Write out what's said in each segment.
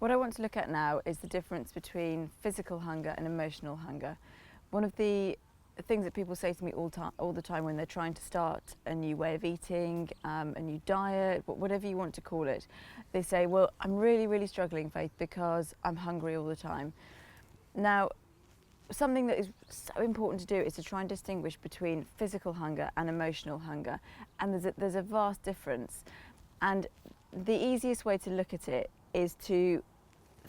What I want to look at now is the difference between physical hunger and emotional hunger. One of the things that people say to me all the time when they're trying to start a new way of eating, a new diet, whatever you want to call it, they say, well, I'm really struggling, Faith, because I'm hungry all the time. Now, something that is so important to do is to try and distinguish between physical hunger and emotional hunger, and there's a vast difference. And the easiest way to look at it is to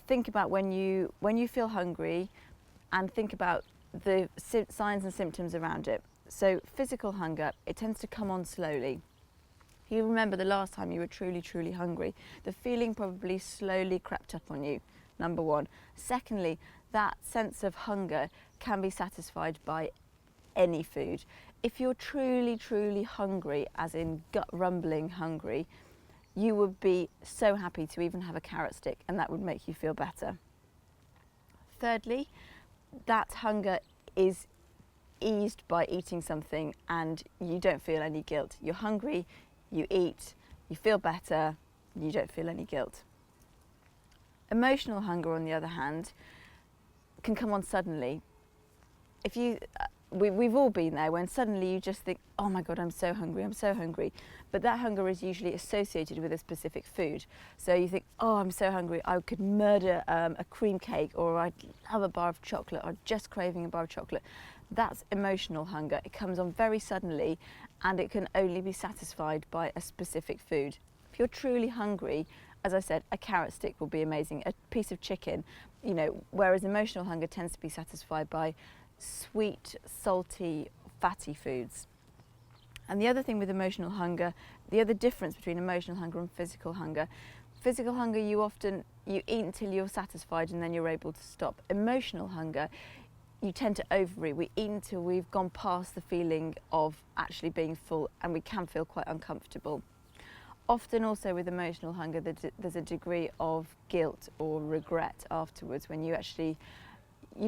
think about when you feel hungry and think about the signs and symptoms around it. So physical hunger, it tends to come on slowly. You remember the last time you were truly hungry, the feeling probably slowly crept up on you, number one. Secondly, that sense of hunger can be satisfied by any food. If you're truly hungry, as in gut rumbling hungry, you would be so happy to even have a carrot stick, and that would make you feel better. Thirdly, that hunger is eased by eating something and you don't feel any guilt. You're hungry, you eat, you feel better, you don't feel any guilt. Emotional hunger, on the other hand, can come on suddenly. We've all been there when suddenly you just think, oh my God, I'm so hungry. But that hunger is usually associated with a specific food. So you think, oh, I'm so hungry, I could murder a cream cake, or I'd love a bar of chocolate, or just craving a bar of chocolate. That's emotional hunger. It comes on very suddenly and it can only be satisfied by a specific food. If you're truly hungry, as I said, a carrot stick will be amazing, a piece of chicken, whereas emotional hunger tends to be satisfied by sweet, salty, fatty foods. And the other thing with emotional hunger, the other difference between emotional hunger and physical hunger, you eat until you're satisfied and then you're able to stop. Emotional hunger, you tend to overeat. We eat until we've gone past the feeling of actually being full, and we can feel quite uncomfortable. Often also with emotional hunger, there's a degree of guilt or regret afterwards when you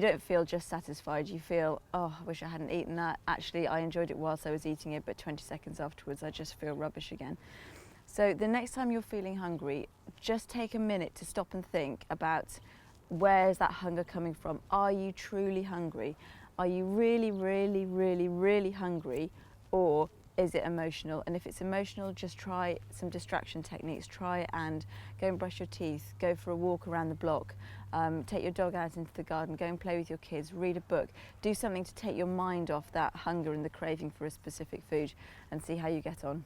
don't feel just satisfied, you feel, oh, I wish I hadn't eaten that. Actually, I enjoyed it whilst I was eating it, but 20 seconds afterwards, I just feel rubbish again. So the next time you're feeling hungry, just take a minute to stop and think about, where's that hunger coming from? Are you truly hungry? Are you really hungry? Or is it emotional? And if it's emotional, just try some distraction techniques. Try and go and brush your teeth, go for a walk around the block, take your dog out into the garden, go and play with your kids, read a book, do something to take your mind off that hunger and the craving for a specific food, and see how you get on.